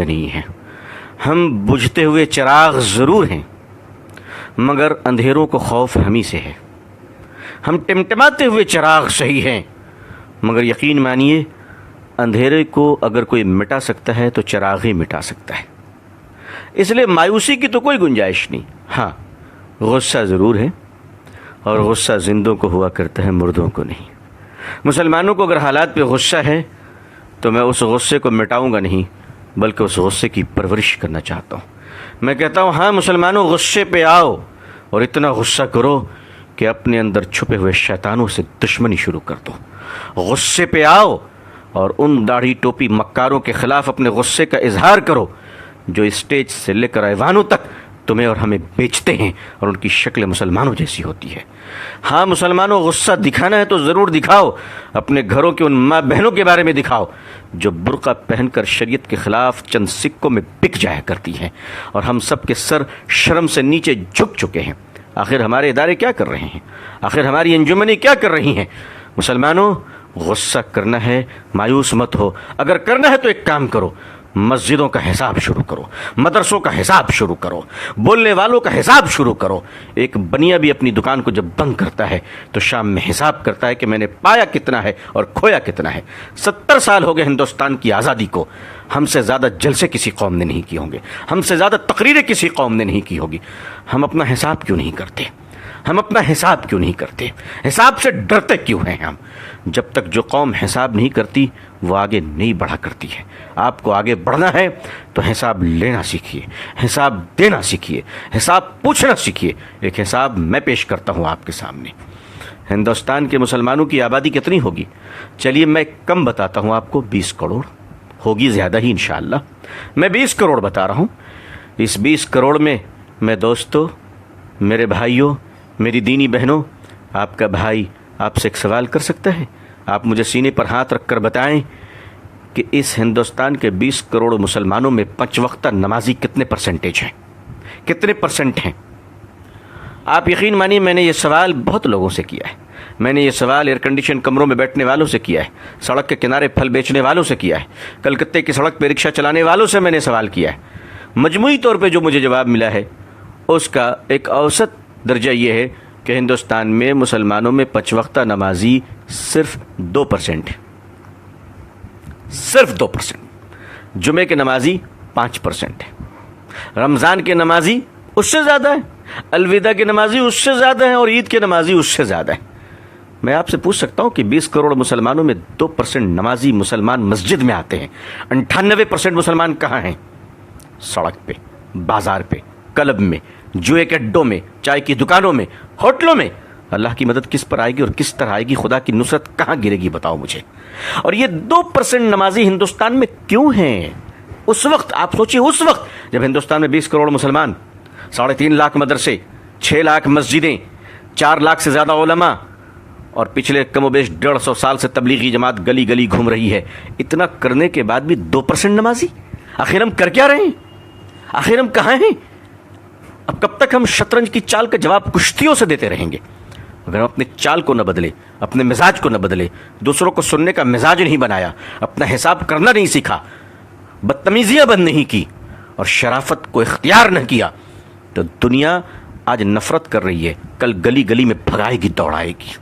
نہیں ہیں. ہم بجھتے ہوئے چراغ ضرور ہیں مگر اندھیروں کو خوف ہمیں سے ہے. ہم ٹمٹماتے ہوئے چراغ صحیح ہیں مگر یقین مانیے اندھیرے کو اگر کوئی مٹا سکتا ہے تو چراغ ہی مٹا سکتا ہے. اس لیے مایوسی کی تو کوئی گنجائش نہیں. ہاں غصہ ضرور ہے اور غصہ زندوں کو ہوا کرتا ہے، مردوں کو نہیں. مسلمانوں کو اگر حالات پہ غصہ ہے تو میں اس غصے کو مٹاؤں گا نہیں بلکہ اس غصے کی پرورش کرنا چاہتا ہوں. میں کہتا ہوں ہاں مسلمانوں غصے پہ آؤ اور اتنا غصہ کرو کہ اپنے اندر چھپے ہوئے شیطانوں سے دشمنی شروع کر دو. غصے پہ آؤ اور ان داڑھی ٹوپی مکاروں کے خلاف اپنے غصے کا اظہار کرو جو اسٹیج سے لے کر ایوانوں تک تمہیں اور ہمیں بیچتے ہیں اور ان کی شکل مسلمانوں جیسی ہوتی ہے. ہاں مسلمانوں غصہ دکھانا ہے تو ضرور دکھاؤ. اپنے گھروں کے ان ماں بہنوں کے بارے میں دکھاؤ جو برقع پہن کر شریعت کے خلاف چند سکوں میں بک جایا کرتی ہیں اور ہم سب کے سر شرم سے نیچے جھک چکے ہیں. آخر ہمارے ادارے کیا کر رہے ہیں؟ آخر ہماری انجمنیں کیا کر رہی ہیں؟ مسلمانوں غصہ کرنا ہے مایوس مت ہو. اگر کرنا ہے تو ایک کام کرو، مسجدوں کا حساب شروع کرو، مدرسوں کا حساب شروع کرو، بولنے والوں کا حساب شروع کرو. ایک بنیا بھی اپنی دکان کو جب بند کرتا ہے تو شام میں حساب کرتا ہے کہ میں نے پایا کتنا ہے اور کھویا کتنا ہے. 70 سال ہو گئے ہندوستان کی آزادی کو. ہم سے زیادہ جلسے کسی قوم نے نہیں کیے ہوں گے، ہم سے زیادہ تقریریں کسی قوم نے نہیں کی ہوگی. ہم اپنا حساب کیوں نہیں کرتے؟ ہم اپنا حساب کیوں نہیں کرتے؟ حساب سے ڈرتے کیوں ہیں ہم؟ جب تک جو قوم حساب نہیں کرتی وہ آگے نہیں بڑھا کرتی ہے. آپ کو آگے بڑھنا ہے تو حساب لینا سیکھیے، حساب دینا سیکھیے، حساب پوچھنا سیکھیے. ایک حساب میں پیش کرتا ہوں آپ کے سامنے. ہندوستان کے مسلمانوں کی آبادی کتنی ہوگی؟ چلیے میں کم بتاتا ہوں آپ کو، 20 کروڑ ہوگی، زیادہ ہی انشاءاللہ. میں 20 کروڑ بتا رہا ہوں. اس 20 کروڑ میں دوستو، میرے بھائیوں، میری دینی بہنوں، آپ کا بھائی آپ سے ایک سوال کر سکتا ہے؟ آپ مجھے سینے پر ہاتھ رکھ کر بتائیں کہ اس ہندوستان کے 20 کروڑ مسلمانوں میں 5 وقتہ نمازی کتنے پرسنٹیج ہیں؟ کتنے پرسنٹ ہیں؟ آپ یقین مانیے میں نے یہ سوال بہت لوگوں سے کیا ہے. میں نے یہ سوال ایئر کنڈیشن کمروں میں بیٹھنے والوں سے کیا ہے، سڑک کے کنارے پھل بیچنے والوں سے کیا ہے، کلکتے کی سڑک پہ رکشہ چلانے والوں سے میں نے سوال کیا ہے. مجموعی طور پہ جو مجھے جواب ملا ہے اس کا ایک اوسط درجہ یہ ہے کہ ہندوستان میں مسلمانوں میں 5 وقتہ نمازی صرف 2% ہے. صرف 2%. جمعے کے نمازی 5% ہے، رمضان کے نمازی اس سے زیادہ ہے، الوداع کے نمازی اس سے زیادہ ہیں اور عید کے نمازی اس سے زیادہ ہیں. میں آپ سے پوچھ سکتا ہوں کہ 20 کروڑ مسلمانوں میں 2% نمازی مسلمان مسجد میں آتے ہیں. 98% مسلمان کہاں ہیں؟ سڑک پہ، بازار پہ، کلب میں، جوئے کے اڈوں میں، چائے کی دکانوں میں، ہوٹلوں میں. اللہ کی مدد کس پر آئے گی اور کس طرح آئے گی؟ خدا کی نصرت کہاں گرے گی بتاؤ مجھے. اور یہ 2% نمازی ہندوستان میں کیوں ہیں؟ اس وقت آپ سوچیے، اس وقت جب ہندوستان میں 20 کروڑ مسلمان، 3.5 لاکھ مدرسے، 6 لاکھ مسجدیں، 4 لاکھ سے زیادہ علماء اور پچھلے کم و بیش 150 سال سے تبلیغی جماعت گلی گلی گھوم رہی ہے. اتنا کرنے کے بعد بھی 2% نمازی. آخر ہم کر کیا رہے ہیں؟ آخر ہم کہاں ہیں؟ اب کب تک ہم شطرنج کی چال کا جواب کشتیوں سے دیتے رہیں گے؟ اگر ہم اپنے چال کو نہ بدلے، اپنے مزاج کو نہ بدلے، دوسروں کو سننے کا مزاج نہیں بنایا، اپنا حساب کرنا نہیں سیکھا، بدتمیزیاں بند نہیں کی اور شرافت کو اختیار نہ کیا، تو دنیا آج نفرت کر رہی ہے، کل گلی گلی میں بھگائے گی، دوڑائے گی.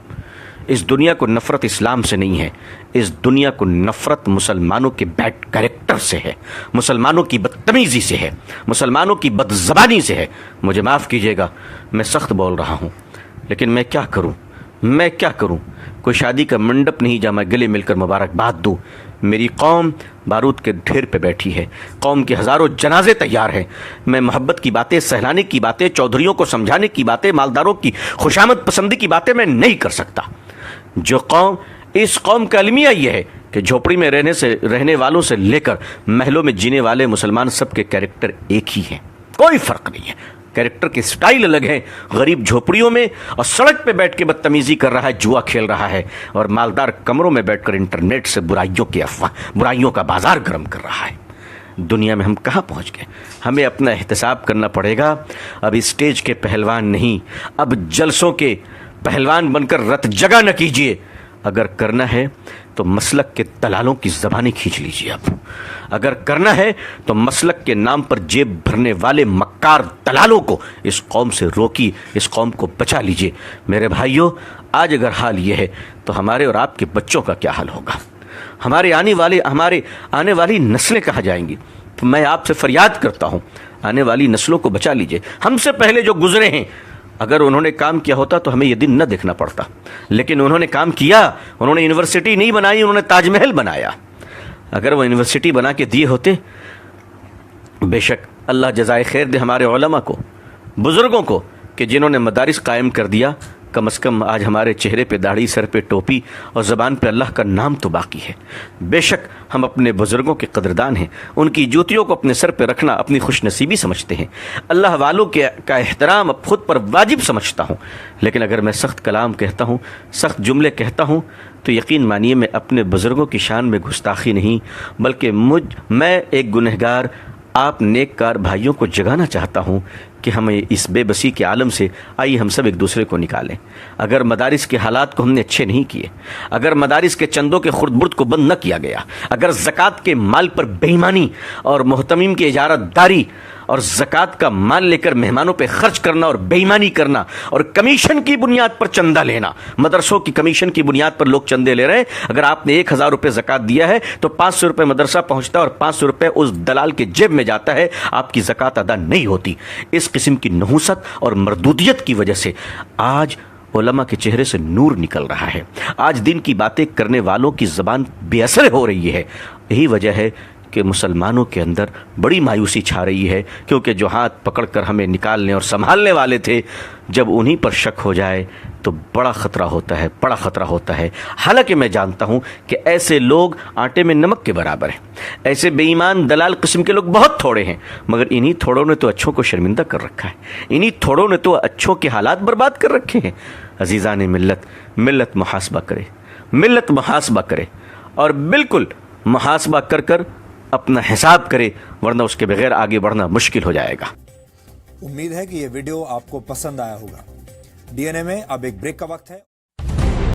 اس دنیا کو نفرت اسلام سے نہیں ہے، اس دنیا کو نفرت مسلمانوں کے بیڈ کریکٹر سے ہے، مسلمانوں کی بدتمیزی سے ہے، مسلمانوں کی بد زبانی سے ہے. مجھے معاف کیجیے گا، میں سخت بول رہا ہوں لیکن میں کیا کروں؟ میں کیا کروں؟ کوئی شادی کا منڈپ نہیں جہاں میں گلے مل کر مبارکباد دوں. میری قوم بارود کے ڈھیر پہ بیٹھی ہے، قوم کے ہزاروں جنازے تیار ہیں. میں محبت کی باتیں، سہلانے کی باتیں، چودھریوں کو سمجھانے کی باتیں، مالداروں کی خوشامد پسندی کی باتیں میں نہیں کر سکتا. جو قوم، اس قوم کا المیہ یہ ہے کہ جھوپڑی میں رہنے والوں سے لے کر محلوں میں جینے والے مسلمان سب کے کیریکٹر ایک ہی ہیں، کوئی فرق نہیں ہے. کیریکٹر کے سٹائل الگ ہیں. غریب جھوپڑیوں میں اور سڑک پہ بیٹھ کے بدتمیزی کر رہا ہے، جوا کھیل رہا ہے، اور مالدار کمروں میں بیٹھ کر انٹرنیٹ سے برائیوں کا بازار گرم کر رہا ہے. دنیا میں ہم کہاں پہنچ گئے؟ ہمیں اپنا احتساب کرنا پڑے گا. اب اسٹیج کے پہلوان نہیں، اب جلسوں کے پہلوان بن کر رت جگہ نہ کیجیے. اگر کرنا ہے تو مسلک کے دلالوں کی زبانیں کھینچ لیجیے. اب اگر کرنا ہے تو مسلک کے نام پر جیب بھرنے والے مکار دلالوں کو اس قوم سے روکی, اس قوم کو بچا لیجیے. میرے بھائیوں, آج اگر حال یہ ہے تو ہمارے اور آپ کے بچوں کا کیا حال ہوگا؟ ہمارے آنے والی نسلیں کہاں جائیں گی؟ تو میں آپ سے فریاد کرتا ہوں, آنے والی نسلوں کو بچا لیجیے. ہم سے پہلے جو گزرے ہیں, اگر انہوں نے کام کیا ہوتا تو ہمیں یہ دن نہ دیکھنا پڑتا, لیکن انہوں نے کام کیا. انہوں نے یونیورسٹی نہیں بنائی, انہوں نے تاج محل بنایا. اگر وہ یونیورسٹی بنا کے دیے ہوتے, بے شک اللہ جزائے خیر دے ہمارے علماء کو, بزرگوں کو, کہ جنہوں نے مدارس قائم کر دیا. کم از کم آج ہمارے چہرے پہ داڑھی, سر پہ ٹوپی اور زبان پہ اللہ کا نام تو باقی ہے. بے شک ہم اپنے بزرگوں کے قدردان ہیں, ان کی جوتیوں کو اپنے سر پہ رکھنا اپنی خوش نصیبی سمجھتے ہیں. اللہ والوں کا احترام اب خود پر واجب سمجھتا ہوں. لیکن اگر میں سخت کلام کہتا ہوں, سخت جملے کہتا ہوں, تو یقین مانیے میں اپنے بزرگوں کی شان میں گستاخی نہیں, بلکہ میں ایک گنہگار آپ نیک کار بھائیوں کو جگانا چاہتا ہوں کہ ہمیں اس بے بسی کے عالم سے آئیے ہم سب ایک دوسرے کو نکالیں. اگر مدارس کے حالات کو ہم نے اچھے نہیں کیے, اگر مدارس کے چندوں کے خرد برد کو بند نہ کیا گیا, اگر زکوٰۃ کے مال پر بے ایمانی اور محتمین کی اجارت داری اور زکوٰۃ کا مال لے کر مہمانوں پہ خرچ کرنا اور بے ایمانی کرنا اور کمیشن کی بنیاد پر چندہ لینا, مدرسوں کی کمیشن کی بنیاد پر لوگ چندے لے رہے ہیں. اگر آپ نے 1000 روپے زکوٰۃ دیا ہے تو 500 روپے مدرسہ پہنچتا ہے اور 500 روپے اس دلال کے جیب میں جاتا ہے, آپ کی زکوٰۃ ادا نہیں ہوتی. اس قسم کی نحوست اور مردودیت کی وجہ سے آج علماء کے چہرے سے نور نکل رہا ہے. آج دین کی باتیں کرنے والوں کی زبان بے اثر ہو رہی ہے. یہی وجہ ہے کہ مسلمانوں کے اندر بڑی مایوسی چھا رہی ہے, کیونکہ جو ہاتھ پکڑ کر ہمیں نکالنے اور سنبھالنے والے تھے, جب انہی پر شک ہو جائے تو بڑا خطرہ ہوتا ہے, بڑا خطرہ ہوتا ہے. حالانکہ میں جانتا ہوں کہ ایسے لوگ آٹے میں نمک کے برابر ہیں, ایسے بے ایمان دلال قسم کے لوگ بہت تھوڑے ہیں, مگر انہی تھوڑوں نے تو اچھوں کو شرمندہ کر رکھا ہے, انہی تھوڑوں نے تو اچھوں کے حالات برباد کر رکھے ہیں. عزیزان ملت محاسبہ کرے, ملت محاسبہ کرے, اور بالکل محاسبہ کر اپنا حساب کرے, ورنہ اس کے بغیر آگے بڑھنا مشکل ہو جائے گا. امید ہے کہ یہ ویڈیو آپ کو پسند آیا ہوگا. ڈی این اے میں اب ایک بریک کا وقت ہے.